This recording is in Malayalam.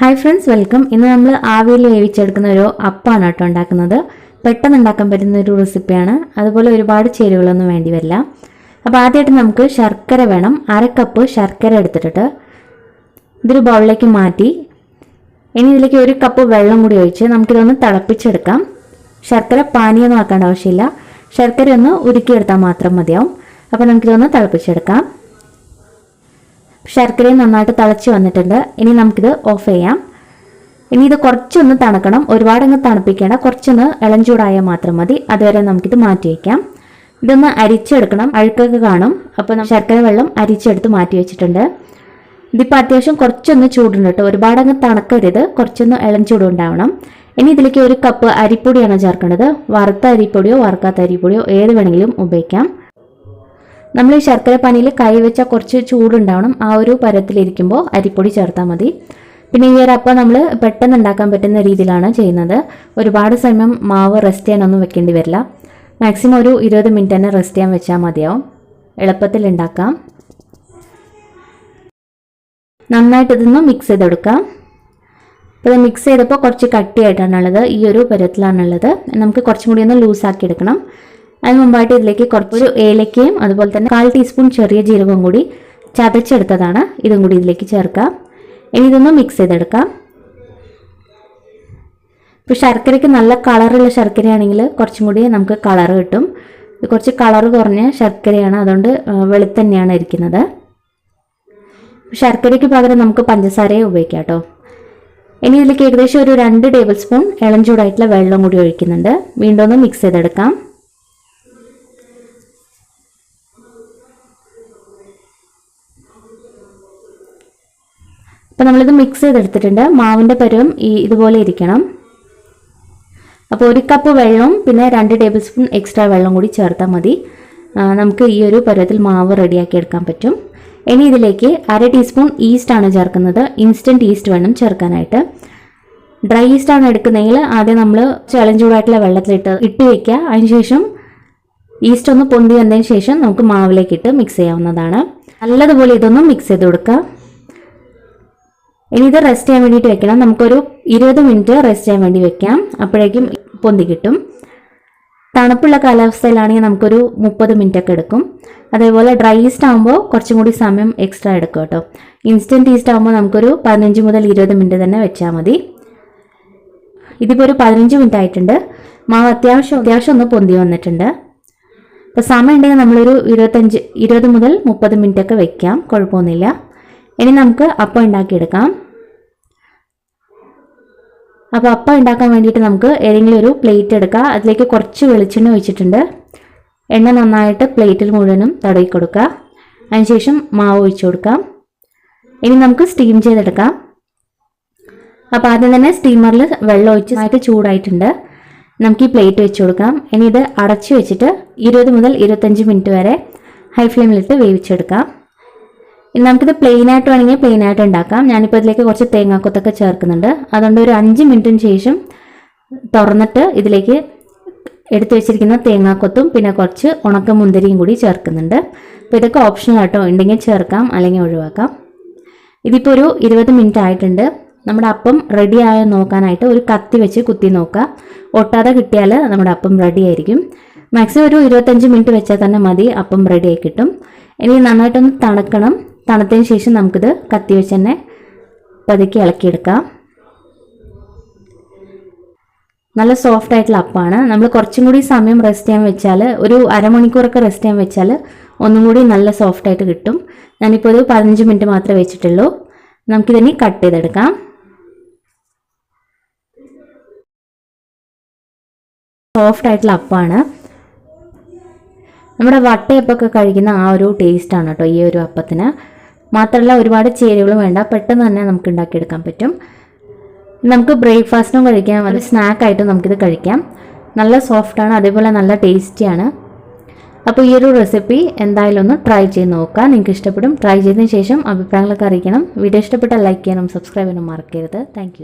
Hi friends, welcome. ഇന്ന് നമ്മൾ ആവിയിൽ വേവിച്ചെടുക്കുന്ന ഒരു അപ്പമാണ് കേട്ടോ ഉണ്ടാക്കുന്നത്. പെട്ടെന്ന് ഉണ്ടാക്കാൻ പറ്റുന്ന ഒരു റെസിപ്പിയാണ്. അതുപോലെ ഒരുപാട് ചേരുവകളൊന്നും വേണ്ടി വരില്ല. അപ്പോൾ ആദ്യമായിട്ട് നമുക്ക് ശർക്കര വേണം. 1/2 കപ്പ് ശർക്കര എടുത്തിട്ട് ഇതൊരു ബൗളിലേക്ക് മാറ്റി ഇനി ഇതിലേക്ക് 1 കപ്പ് വെള്ളം കൂടി ഒഴിച്ച് നമുക്കിതൊന്ന് തിളപ്പിച്ചെടുക്കാം. ശർക്കര പാനിയൊന്നും ആക്കേണ്ട ആവശ്യമില്ല. ശർക്കര ഒന്ന് ഉരുക്കിയെടുത്താൽ മാത്രം മതിയാവും. അപ്പോൾ നമുക്കിതൊന്ന് തിളപ്പിച്ചെടുക്കാം. ശർക്കരയും നന്നായിട്ട് തിളച്ച് വന്നിട്ടുണ്ട്. ഇനി നമുക്കിത് ഓഫ് ചെയ്യാം. ഇനി ഇത് കുറച്ചൊന്ന് തണുക്കണം. ഒരുപാടങ്ങ് തണുപ്പിക്കേണ്ട, കുറച്ചൊന്ന് ഇളം ചൂടായാൽ മാത്രം മതി. അതുവരെ നമുക്കിത് മാറ്റി വയ്ക്കാം. ഇതൊന്ന് അരിച്ചെടുക്കണം, അഴുക്കൊക്കെ കാണും. അപ്പോൾ ശർക്കര വെള്ളം അരിച്ചെടുത്ത് മാറ്റി വെച്ചിട്ടുണ്ട്. ഇതിപ്പോൾ അത്യാവശ്യം കുറച്ചൊന്ന് ചൂടുണ്ട് കേട്ടോ, ഒരുപാടങ്ങ് തണുക്കരുത്, കുറച്ചൊന്ന് ഇളം ചൂടുണ്ടാവണം. ഇനി ഇതിലേക്ക് 1 കപ്പ് അരിപ്പൊടിയാണ് ചേർക്കേണ്ടത്. വറുത്ത അരിപ്പൊടിയോ വറുക്കാത്ത അരിപ്പൊടിയോ ഏത് വേണമെങ്കിലും ഉപയോഗിക്കാം. നമ്മൾ ഈ ശർക്കര പാനിയിൽ കൈ വെച്ചാൽ കുറച്ച് ചൂടുണ്ടാവണം. ആ ഒരു പരത്തിലിരിക്കുമ്പോൾ അരിപ്പൊടി ചേർത്താൽ മതി. പിന്നെ ഈ ഒരു അപ്പം നമ്മൾ പെട്ടെന്ന് ഉണ്ടാക്കാൻ പറ്റുന്ന രീതിയിലാണ് ചെയ്യുന്നത്. ഒരുപാട് സമയം മാവ് റെസ്റ്റ് ചെയ്യാനൊന്നും വെക്കേണ്ടി വരില്ല. മാക്സിമം ഒരു 20 മിനിറ്റ് തന്നെ റെസ്റ്റ് ചെയ്യാൻ വെച്ചാൽ മതിയാവും. എളുപ്പത്തിൽ ഉണ്ടാക്കാം. നന്നായിട്ട് ഇതൊന്ന് മിക്സ് ചെയ്തെടുക്കാം. ഇപ്പോൾ മിക്സ് ചെയ്തപ്പോൾ കുറച്ച് കട്ടിയായിട്ടാണുള്ളത്. ഈ ഒരു പരത്തിലാണുള്ളത്. നമുക്ക് കുറച്ചും കൂടി ഒന്ന് ലൂസാക്കി എടുക്കണം. അതിന് മുമ്പായിട്ട് ഇതിലേക്ക് കുറച്ചൊരു ഏലക്കയും അതുപോലെ തന്നെ 1/4 ടീസ്പൂൺ ചെറിയ ജീരകവും കൂടി ചതച്ചെടുത്തതാണ്. ഇതും കൂടി ഇതിലേക്ക് ചേർക്കാം. ഇനി ഇതൊന്ന് മിക്സ് ചെയ്തെടുക്കാം. ഇപ്പോൾ ശർക്കരയ്ക്ക് നല്ല കളറുള്ള ശർക്കരയാണെങ്കിൽ കുറച്ചും കൂടി നമുക്ക് കളർ കിട്ടും. ഇത് കുറച്ച് കളർ കുറഞ്ഞ ശർക്കരയാണ്, അതുകൊണ്ട് വെളുത്തന്നെയാണ് ഇരിക്കുന്നത്. ശർക്കരയ്ക്ക് പകരം നമുക്ക് പഞ്ചസാരയെ ഉപയോഗിക്കാം കേട്ടോ. ഇനി ഇതിലേക്ക് ഏകദേശം ഒരു 2 ടേബിൾ സ്പൂൺ ഇളം ചൂടായിട്ടുള്ള വെള്ളം കൂടി ഒഴിക്കുന്നുണ്ട്. വീണ്ടും ഒന്ന് മിക്സ് ചെയ്തെടുക്കാം. അപ്പോൾ നമ്മളിത് മിക്സ് ചെയ്തെടുത്തിട്ടുണ്ട്. മാവിൻ്റെ പരുവം ഇതുപോലെ ഇരിക്കണം. അപ്പോൾ 1 കപ്പ് വെള്ളവും പിന്നെ 2 ടേബിൾ സ്പൂൺ എക്സ്ട്രാ വെള്ളം കൂടി ചേർത്താൽ മതി. നമുക്ക് ഈ ഒരു പരുവത്തിൽ മാവ് റെഡിയാക്കി എടുക്കാൻ പറ്റും. ഇനി ഇതിലേക്ക് 1/2 ടീസ്പൂൺ ഈസ്റ്റ് ആണ് ചേർക്കുന്നത്. ഇൻസ്റ്റൻറ്റ് ഈസ്റ്റ് വേണം ചേർക്കാനായിട്ട്. ഡ്രൈ ഈസ്റ്റ് ആണ് എടുക്കുന്നതെങ്കിൽ ആദ്യം നമ്മൾ ഇളം ചൂടായിട്ടുള്ള വെള്ളത്തിലിട്ട് വയ്ക്കുക. അതിനുശേഷം ഈസ്റ്റ് ഒന്ന് പൊന്തി വന്നതിന് ശേഷം നമുക്ക് മാവിലേക്ക് ഇട്ട് മിക്സ് ചെയ്യാവുന്നതാണ്. നല്ലതുപോലെ ഇതൊന്ന് മിക്സ് ചെയ്ത് കൊടുക്കുക. ഇനി ഇത് റെസ്റ്റ് ചെയ്യാൻ വേണ്ടിയിട്ട് വെക്കണം. നമുക്കൊരു 20 മിനിറ്റ് റെസ്റ്റ് ചെയ്യാൻ വേണ്ടി വെക്കാം. അപ്പോഴേക്കും പൊന്തി കിട്ടും. തണുപ്പുള്ള കാലാവസ്ഥയിലാണെങ്കിൽ നമുക്കൊരു 30 മിനിറ്റ് ഒക്കെ എടുക്കും. അതേപോലെ ഡ്രൈ ഈസ്റ്റ് ആകുമ്പോൾ കുറച്ചും കൂടി സമയം എക്സ്ട്രാ എടുക്കും കേട്ടോ. ഇൻസ്റ്റൻറ്റ് ഈസ്റ്റ് ആകുമ്പോൾ നമുക്കൊരു 15 മുതൽ 20 മിനിറ്റ് തന്നെ വെച്ചാൽ മതി. ഇതിപ്പോൾ ഒരു 15 മിനിറ്റ് ആയിട്ടുണ്ട്. മാവ് അത്യാവശ്യം ഒന്ന് പൊന്തി വന്നിട്ടുണ്ട്. ഇപ്പോൾ സമയം ഉണ്ടെങ്കിൽ നമ്മളൊരു 20 മുതൽ 30 മിനിറ്റ് ഒക്കെ വെക്കാം, കുഴപ്പമൊന്നുമില്ല. ഇനി നമുക്ക് അപ്പം ഉണ്ടാക്കിയെടുക്കാം. അപ്പോൾ അപ്പം ഉണ്ടാക്കാൻ വേണ്ടിയിട്ട് നമുക്ക് ഏതെങ്കിലും ഒരു പ്ലേറ്റ് എടുക്കുക. അതിലേക്ക് കുറച്ച് വെളിച്ചെണ്ണ ഒഴിച്ചിട്ടുണ്ട്. എണ്ണ നന്നായിട്ട് പ്ലേറ്റിൽ മുഴുവനും തടവി കൊടുക്കുക. അതിനുശേഷം മാവ് ഒഴിച്ചു കൊടുക്കാം. ഇനി നമുക്ക് സ്റ്റീം ചെയ്തെടുക്കാം. അപ്പോൾ ആദ്യം തന്നെ സ്റ്റീമറിൽ വെള്ളം ഒഴിച്ച് ചൂടായിട്ടുണ്ട്. നമുക്ക് ഈ പ്ലേറ്റ് വെച്ച് കൊടുക്കാം. ഇനി ഇത് അടച്ചു വെച്ചിട്ട് 20 മുതൽ 25 മിനിറ്റ് വരെ ഹൈ ഫ്ലെയിമിലിട്ട് വേവിച്ചെടുക്കാം. ഇനി നമുക്കിത് പ്ലെയിനായിട്ട് വേണമെങ്കിൽ പ്ലെയിനായിട്ട് ഉണ്ടാക്കാം. ഞാനിപ്പോൾ ഇതിലേക്ക് കുറച്ച് തേങ്ങാക്കൊത്തൊക്കെ ചേർക്കുന്നുണ്ട്. അതുകൊണ്ട് ഒരു 5 മിനിറ്റിന് ശേഷം തുറന്നിട്ട് ഇതിലേക്ക് എടുത്തു വെച്ചിരിക്കുന്ന തേങ്ങാക്കൊത്തും പിന്നെ കുറച്ച് ഉണക്കമുന്തിരിയും കൂടി ചേർക്കുന്നുണ്ട്. അപ്പോൾ ഇതൊക്കെ ഓപ്ഷണൽ ആട്ടോ, ഉണ്ടെങ്കിൽ ചേർക്കാം അല്ലെങ്കിൽ ഒഴിവാക്കാം. ഇതിപ്പോൾ ഒരു 20 മിനിറ്റ് ആയിട്ടുണ്ട്. നമ്മുടെ അപ്പം റെഡി ആയോ നോക്കാനായിട്ട് ഒരു കത്തി വെച്ച് കുത്തി നോക്കുക. ഒട്ടാതെ കിട്ടിയാൽ നമ്മുടെ അപ്പം റെഡി ആയിരിക്കും. മാക്സിമം ഒരു 25 മിനിറ്റ് വെച്ചാൽ തന്നെ മതി, അപ്പം റെഡി ആയി കിട്ടും. ഇനി നന്നായിട്ടൊന്ന് തണുക്കണം. തണുത്തതിന് ശേഷം നമുക്കിത് കത്തി വെച്ച് തന്നെ പതുക്കി ഇളക്കിയെടുക്കാം. നല്ല സോഫ്റ്റ് ആയിട്ടുള്ള അപ്പമാണ്. നമ്മൾ കുറച്ചും കൂടി സമയം റെസ്റ്റ് ചെയ്യാൻ വെച്ചാൽ ഒരു അരമണിക്കൂറൊക്കെ റെസ്റ്റ് ചെയ്യാൻ വെച്ചാൽ ഒന്നും കൂടി നല്ല സോഫ്റ്റായിട്ട് കിട്ടും. ഞാനിപ്പോൾ ഒരു 15 മിനിറ്റ് മാത്രമേ വെച്ചിട്ടുള്ളൂ. നമുക്കിതിനി കട്ട് ചെയ്തെടുക്കാം. സോഫ്റ്റ് ആയിട്ടുള്ള അപ്പമാണ്. നമ്മുടെ വട്ടയപ്പൊക്കെ കഴിക്കുന്ന ആ ഒരു ടേസ്റ്റാണ് കേട്ടോ ഈ ഒരു അപ്പത്തിന്. മാത്രമല്ല ഒരുപാട് ചേരുവകളും വേണ്ട, പെട്ടെന്ന് തന്നെ നമുക്ക് ഉണ്ടാക്കിയെടുക്കാൻ പറ്റും. നമുക്ക് ബ്രേക്ക്ഫാസ്റ്റിനും കഴിക്കാം, അത് സ്നാക്കായിട്ടും നമുക്കിത് കഴിക്കാം. നല്ല സോഫ്റ്റാണ്, അതേപോലെ നല്ല ടേസ്റ്റിയാണ്. അപ്പോൾ ഈ ഒരു റെസിപ്പി എന്തായാലും ഒന്ന് ട്രൈ ചെയ്ത് നോക്കുക. നിങ്ങൾക്ക് ഇഷ്ടപ്പെടും. ട്രൈ ചെയ്തതിന് ശേഷം അഭിപ്രായങ്ങളൊക്കെ അറിയിക്കണം. വീഡിയോ ഇഷ്ടപ്പെട്ടാൽ ലൈക്ക് ചെയ്യാനും സബ്സ്ക്രൈബ് ചെയ്യാനും മറക്കരുത്. താങ്ക്